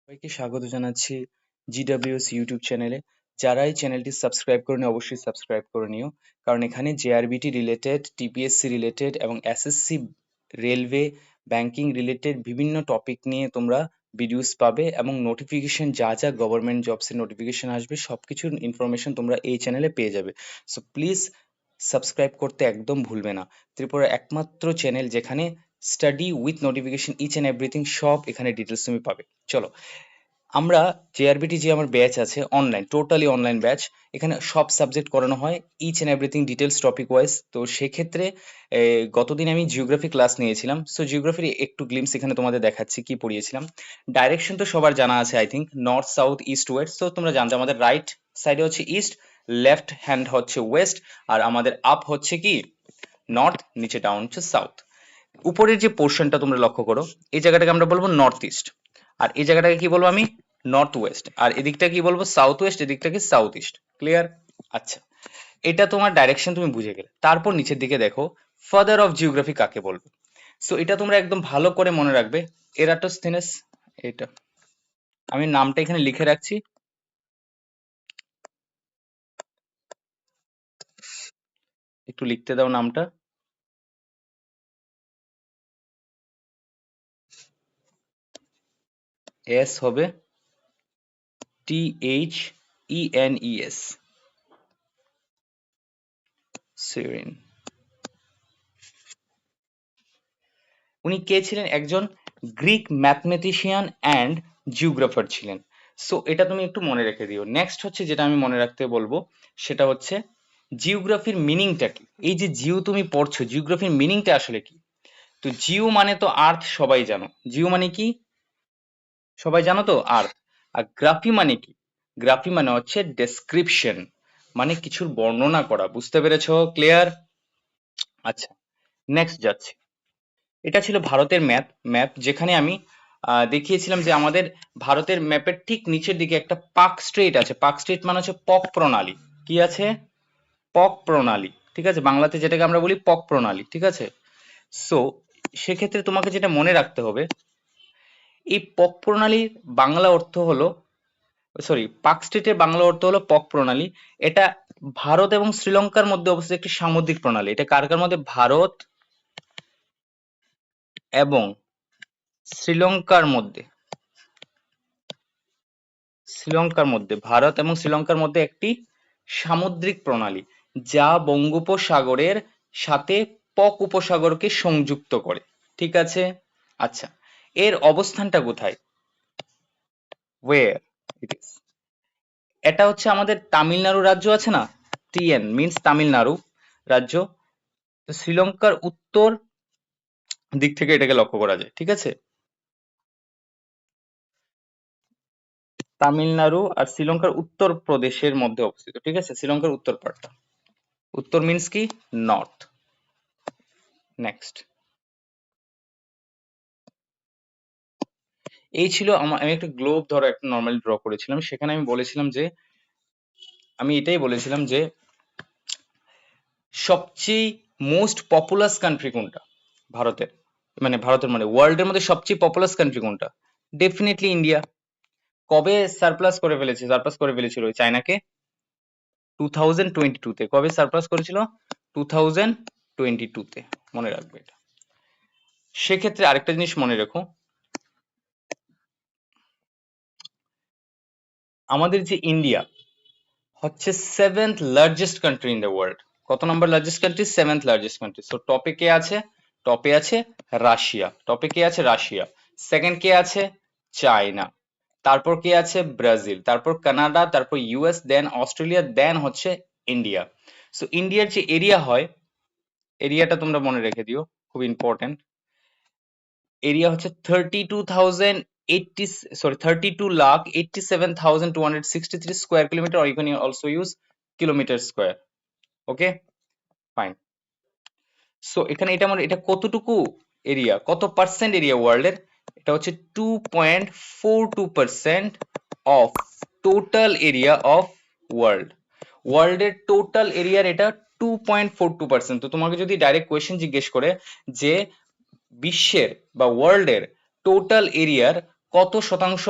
সবাইকে স্বাগত জানাচ্ছি জিডব্লিউএস ইউটিউব চ্যানেলে। যারা এই চ্যানেলটি সাবস্ক্রাইব করেনি অবশ্যই সাবস্ক্রাইব করে নিও, কারণ এখানে জেআরবিটি রিলেটেড, টিপিএসসি রিলেটেড এবং এসএসসি, রেলওয়ে, ব্যাংকিং রিলেটেড বিভিন্ন টপিক নিয়ে তোমরা ভিডিওস পাবে এবং নোটিফিকেশন যা যা গভর্নমেন্ট জবসের নোটিফিকেশন আসবে সব কিছুর ইনফরমেশন তোমরা এই চ্যানেলে পেয়ে যাবে। সো প্লিজ সাবস্ক্রাইব করতে একদম ভুলবে না। ত্রিপুরার একমাত্র চ্যানেল যেখানে study with notification each and everything সব এখানে ডিটেলস তুমি পাবে। চলো, আমরা জেআরবিটি যে আমার ব্যাচ আছে অনলাইন, টোটালি অনলাইন ব্যাচ, এখানে সব সাবজেক্ট করানো হয় each and everything details topic wise. তো সেক্ষেত্রে গতদিন আমি জিওগ্রাফি ক্লাস নিয়েছিলাম। সো জিওগ্রাফির একটু গ্লিমস এখানে তোমাদের দেখাচ্ছি কি পড়িয়েছিলাম। ডাইরেকশন তো সবার জানা আছে I think, north south east West. তো তোমরা জানতে আমাদের রাইট সাইডে হচ্ছে ইস্ট, লেফট হ্যান্ড হচ্ছে ওয়েস্ট, আর আমাদের আপ হচ্ছে কি নর্থ, নিচে ডাউন হচ্ছে সাউথ। উপরের যে পোর্শনটা তোমরা লক্ষ্য করো, এই জায়গাটাকে আমরা বলবো নর্থ ইস্ট, আর এই জায়গাটাকে কি বলবো আমি নর্থ ওয়েস্ট, আর এদিকটা কি বলবো সাউথ ওয়েস্ট, এদিকটাকে সাউথ ইস্ট। ক্লিয়ার? আচ্ছা, এটা তোমার ডাইরেকশন তুমি বুঝে গেলে। তারপর নিচের দিকে দেখো ফাদার অফ জিওগ্রাফি কাকে বলবে। সো এটা তোমরা একদম ভালো করে মনে রাখবে, এরাটোস্থেনেস। এটা আমি নামটা এখানে লিখে রাখছি, একটু লিখতে দাও নামটা। এস হবে THENES, সিরিন। উনি কে ছিলেন? একজন গ্রিক ম্যাথমেটিশিয়ান অ্যান্ড জিওগ্রাফার ছিলেন। সো এটা তুমি একটু মনে রেখে দিও। নেক্সট হচ্ছে যেটা আমি মনে রাখতে বলবো, সেটা হচ্ছে জিওগ্রাফির মিনিংটা কি। এই যে জিও তুমি পড়ছো, জিওগ্রাফির মিনিংটা আসলে কি? তো জিও মানে তো আর্থ, সবাই জানো। জিও মানে কি সবাই জানো তো, আর্থ। আর গ্রাফি মানে কি? গ্রাফি মানে হচ্ছে ডেসক্রিপশন, মানে কিছুর বর্ণনা করা। বুঝতে পেরেছো? ক্লিয়ার? আচ্ছা, নেক্সট যাচ্ছি। এটা ছিল ভারতের ম্যাপ, যেখানে আমি দেখিয়েছিলাম যে আমাদের ভারতের ম্যাপের ঠিক নিচের দিকে একটা পাক স্ট্রেট আছে। পাক স্ট্রেট মানে হচ্ছে পক প্রণালী। কি আছে? পক প্রণালী। ঠিক আছে, বাংলাতে যেটাকে আমরা বলি পক প্রণালী। ঠিক আছে। সো সেক্ষেত্রে তোমাকে যেটা মনে রাখতে হবে, এই পক প্রণালীর বাংলা অর্থ হলো, সরি, পাক স্ট্রেটের বাংলা অর্থ হলো পক প্রণালী। এটা ভারত এবং শ্রীলঙ্কার মধ্যে অবস্থিত একটি সামুদ্রিক প্রণালী। এটা কার কার মধ্যে? ভারত এবং শ্রীলঙ্কার মধ্যে। ভারত এবং শ্রীলঙ্কার মধ্যে একটি সামুদ্রিক প্রণালী, যা বঙ্গোপসাগরের সাথে পক উপসাগরকে সংযুক্ত করে। ঠিক আছে। আচ্ছা, এর অবস্থানটা কোথায়? ওয়ের ইট ইজ। এটা হচ্ছে আমাদের তামিলনাড়ু রাজ্য আছে না, TN মিন্স তামিলনাড়ু রাজ্য। তো শ্রীলঙ্কার উত্তর দিক থেকে এটাকে লক্ষ্য করা যায়। ঠিক আছে, তামিলনাড়ু আর শ্রীলঙ্কার উত্তর প্রদেশের মধ্যে অবস্থিত। ঠিক আছে, শ্রীলঙ্কার উত্তর পার্টটা। উত্তর মিন্স কি? নর্থ। নেক্সট, এই ছিল আমার, আমি একটা গ্লোব ধরো একটা নর্মালি ড্র করেছিলাম। সেখানে আমি বলেছিলাম যে, আমি এটাই বলেছিলাম যে সবচেয়ে মোস্ট পপুলাস কান্ট্রি কোনটা ভারতের, মানে ওয়ার্ল্ডের মধ্যে সবচেয়ে পপুলাস কান্ট্রি কোনটা? Definitely India. কবে সারপ্লাস করে ফেলেছিল ওই চায়নাকে? 2022-তে। কবে সারপ্লাস করেছিল? 2022-তে। মনে রাখবে এটা। সেক্ষেত্রে আরেকটা জিনিস মনে রেখো, আমাদের যে ইন্ডিয়া হচ্ছে 7th largest country in the world. কত নম্বর largest country? 7th largest country. So টপে কে আছে? টপে আছে রাশিয়া। টপে কে আছে? রাশিয়া। সেকেন্ড কে আছে? চায়না। তারপর কে আছে? ব্রাজিল। তারপর কানাডা, তারপর US, দেন অস্ট্রেলিয়া, দেন হচ্ছে ইন্ডিয়া। সো ইন্ডিয়ার যে এরিয়া হয়, এরিয়াটা তোমরা মনে রেখে দিও, খুব ইম্পর্টেন্ট। এরিয়া হচ্ছে 32,87,263 square kilometre, or you can also use kilometre square. Okay, fine. So এখানে এটা কতটুকু এরিয়া, কত পার্সেন্ট এরিয়া ওয়ার্ল্ডের? এটা হচ্ছে 2.42% of total area of world. ওয়ার্ল্ডের টোটাল এরিয়ার এটা 2.42%। তো তোমাকে যদি ডাইরেক্ট কোয়েশ্চেন জিজ্ঞেস করে যে বিশ্বের বা ওয়ার্ল্ডের টোটাল এরিয়ার কত শতাংশ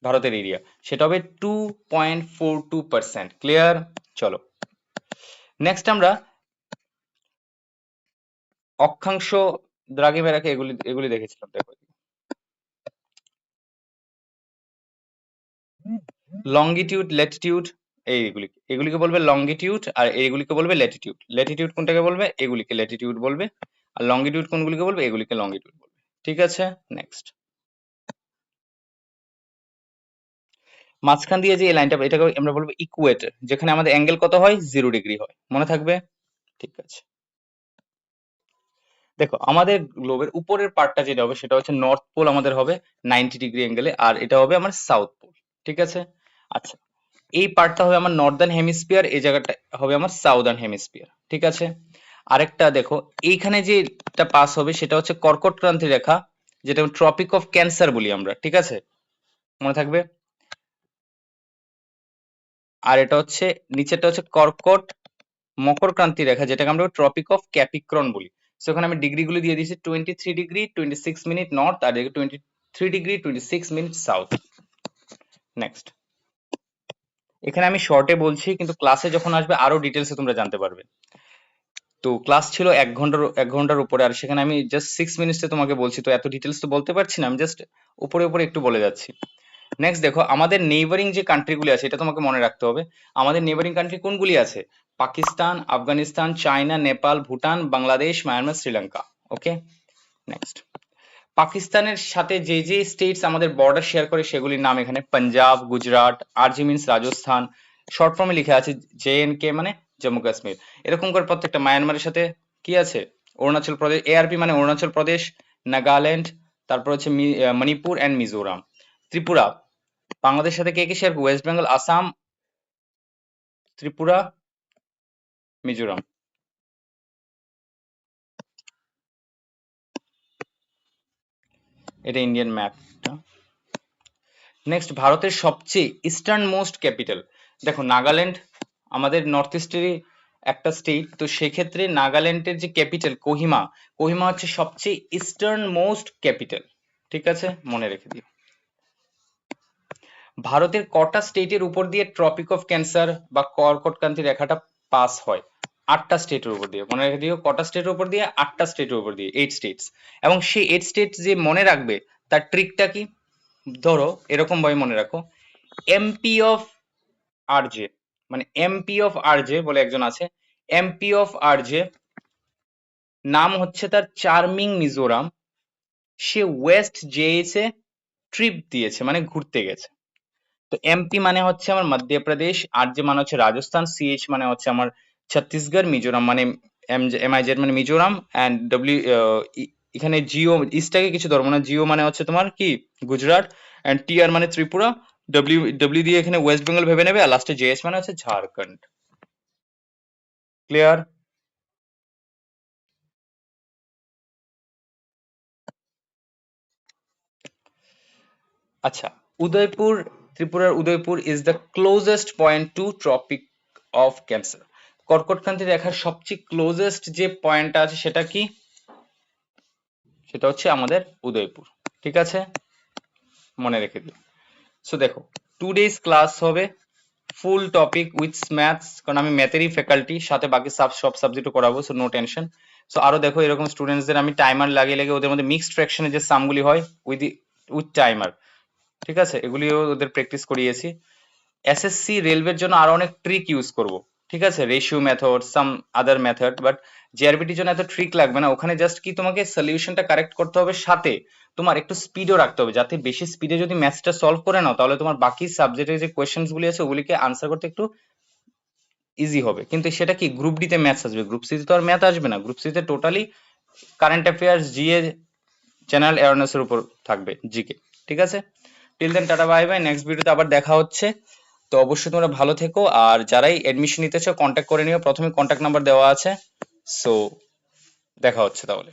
ভারতের এরিয়া, সেটা হবে 2.42%। ক্লিয়ার? চলো নেক্সট আমরা অক্ষাংশ, দ্রাঘিমারেখা, এগুলি এগুলি দেখেছিলাম। দেখো লঙ্গিটিউড, ল্যাটিটিউড, এগুলিকে বলবে লঙ্গিটিউড, আর এইগুলিকে বলবে ল্যাটিটিউড। ল্যাটিটিউড কোনটাকে বলবে? এগুলিকে ল্যাটিটিউড বলবে। আর লঙ্গিটিউড কোনগুলিকে বলবে? এগুলিকে লঙ্গিটিউড বলবে। ঠিক আছে, নেক্সট। মাঝখান দিয়ে যে এই লাইনটা, এটাকে আমরা বলবো ইকুয়েটর, যেখানে আমাদের অ্যাঙ্গেল কত হয়? 0 ডিগ্রি হয়। মনে থাকবে? ঠিক আছে। দেখো আমাদের গ্লোবের উপরের পার্টটা যেটা হবে সেটা হচ্ছে নর্থ পোল আমাদের হবে 90 ডিগ্রি অ্যাঙ্গেলে, আর এটা হবে আমার সাউথ পোল। ঠিক আছে, আচ্ছা এই পার্টটা হবে আমার নর্দার্ন হেমিস্ফিয়ার, এই জায়গাটা হবে আমার সাউদার্ন হেমিস্ফিয়ার। ঠিক আছে, আরেকটা দেখো এইখানে যেটা পাস হবে সেটা হচ্ছে কর্কট ক্রান্তি রেখা, যেটা ট্রপিক অফ ক্যান্সার বলি আমরা। ঠিক আছে, মনে থাকবে। আর এটা হচ্ছে নিচেরটা হচ্ছে কর্কট মকর ক্রান্তি রেখা, যেটাকে আমরা ট্রপিক অফ ক্যাপিক্রন বলি। সেখানে আমি ডিগ্রি গুলি দিয়ে দিয়েছি 23 ডিগ্রি 26 মিনিট নর্থ, আর 23 ডিগ্রি 26 মিনিট সাউথ। নেক্সট, এখানে আমি শর্টে বলছি, কিন্তু ক্লাসে যখন আসবে আরো ডিটেলসে তোমরা জানতে পারবে। তো ক্লাস ছিল 1 ঘন্টার উপরে, আর সেখানে আমি জাস্ট 6 মিনিটসে তোমাকে বলছি, তো এত ডিটেলস তো বলতে পারছি না, আমি জাস্ট উপরে উপরে একটু বলে যাচ্ছি। নেক্সট দেখো আমাদের নেইবারিং যে কান্ট্রিগুলি আছে, এটা তোমাকে মনে রাখতে হবে। আমাদের নেইবারিং কান্ট্রি কোনগুলি আছে? Pakistan, Afghanistan, China, Nepal, Bhutan, Bangladesh, Myanmar, Sri Lanka. Okay, next. পাকিস্তানের সাথে যে যে স্টেটস আমাদের বর্ডার শেয়ার করে সেগুলির নাম এখানে: পাঞ্জাব, গুজরাট, আরজি মিন্স রাজস্থান, শর্ট ফর্মে লিখে আছে JNK মানে জম্মু কাশ্মীর। এরকম করে প্রত্যেকটা, মায়ানমারের সাথে কি আছে? অরুণাচল প্রদেশ, ARP মানে অরুণাচল প্রদেশ, নাগাল্যান্ড, তারপর হচ্ছে মণিপুর অ্যান্ড মিজোরাম। ত্রিপুরা, বাংলাদেশের সাথে কে কে শেয়ার? ওয়েস্ট বেঙ্গল, আসাম, ত্রিপুরা, মিজোরাম। এটা ইন্ডিয়ান ম্যাপটা। নেক্সট, ভারতের সবচেয়ে ইস্টার্ন মোস্ট ক্যাপিটাল। দেখো নাগাল্যান্ড আমাদের নর্থ ইস্টেরই একটা স্টেট, তো সেক্ষেত্রে নাগাল্যান্ডের যে ক্যাপিটাল কোহিমা, কোহিমা হচ্ছে সবচেয়ে ইস্টার্ন মোস্ট ক্যাপিটাল। ঠিক আছে, মনে রেখে দিও। ভারতের কটা স্টেটের উপর দিয়ে ট্রপিক অফ ক্যান্সার বা কর্কটক্রান্তি রেখাটা পাস হয়? 8টা স্টেটের উপর দিয়ে। মনে রেখে দিও কটা স্টেটের উপর দিয়ে? 8টা স্টেটের উপর দিয়ে, 8 স্টেটস। এবং সেই 8 স্টেট যে মনে রাখবে তার ট্রিকটা কি? ধরো এরকম ভাবে মনে রাখো, এমপি অফ আরজে, মানে এমপি অফ আরজে বলে একজন আছে, এমপি অফ আরজে নাম হচ্ছে তার চার্মিং মিজোরাম। সে ওয়েস্ট জেএসএ ট্রিপ দিয়েছে, মানে ঘুরতে গেছে। তো এমপি মানে হচ্ছে আমার মধ্যপ্রদেশ, আরজে মানে হচ্ছে রাজস্থান, সিএইচ মানে হচ্ছে আমার ছত্তিশগড়, মিজোরাম মানে MIZ মানে মিজোরাম, অ্যান্ড এখানে জিও, ইস্টটাকে কিছু ধরবো না, জিও মানে হচ্ছে তোমার কি? গুজরাট, অ্যান্ড TR মানে ত্রিপুরা, ডব্লিউ দিয়ে এখানে ওয়েস্ট বেঙ্গল ভেবে নেবে, আর লাস্টে JS মানে হচ্ছে ঝাড়খণ্ড। ক্লিয়ার? আচ্ছা, উদয়পুর, ত্রিপুরার Udaipur is the closest point to Tropic of Cancer. কর্কটক্রান্তি রেখার সবচেয়ে ক্লোজেস্ট যে পয়েন্টটা আছে সেটা কি? সেটা হচ্ছে আমাদের উদয়পুর। ঠিক আছে, মনে রেখে দিও। সো দেখো 2 days ক্লাস হবে, ফুল টপিক উইথ ম্যাথস, কারণ আমি ম্যাথেরই ফ্যাকাল্টি, সাথে বাকি সব সাবজেক্টও করাবো, সো নো টেনশন। সো আরো দেখো এরকম স্টুডেন্টসদের আমি টাইমার লাগিয়ে লাগিয়ে ওদের মধ্যে মিক্সড ফ্র্যাকশনের যে সামগুলি হয় উইথ টাইমার, ঠিক আছে, এগুলিও ওদের প্র্যাকটিস করিয়েছি। এসএসসি রেলওয়ের জন্য আরো অনেক ট্রিক ইউজ করব, ঠিক আছে, ratio method, some other method, but জিআরবিটির জন্য এত ট্রিক লাগবে না। ওখানে জাস্ট কি তোমাকে সলিউশনটা কারেক্ট করতে হবে, সাথে তোমার একটু স্পিডও রাখতে হবে, যাতে বেশি স্পিডে যদি ম্যাথসটা সলভ করে নাও তাহলে তোমার বাকি সাবজেক্টের যে কোয়েশ্চেন্স গুলি আছে ওগুলিকে আনসার করতে একটু ইজি হবে। কিন্তু সেটা কি, গ্রুপ ডি তে ম্যাথস আসবে, গ্রুপ সি তে তো আর ম্যাথ আসবে না। গ্রুপ সি তে totally current affairs, GA, general awareness এর উপর থাকবে, জিকে। ঠিক আছে, till then tata bye bye, next ভিডিওতে আবার দেখা হচ্ছে। তো অবশ্যই তোমরা ভালো থেকো, আর যারাই এডমিশন নিতে চাও কন্ট্যাক্ট করে নিও, প্রথমে কন্ট্যাক্ট নাম্বার দেওয়া আছে। সো দেখা হচ্ছে তাহলে।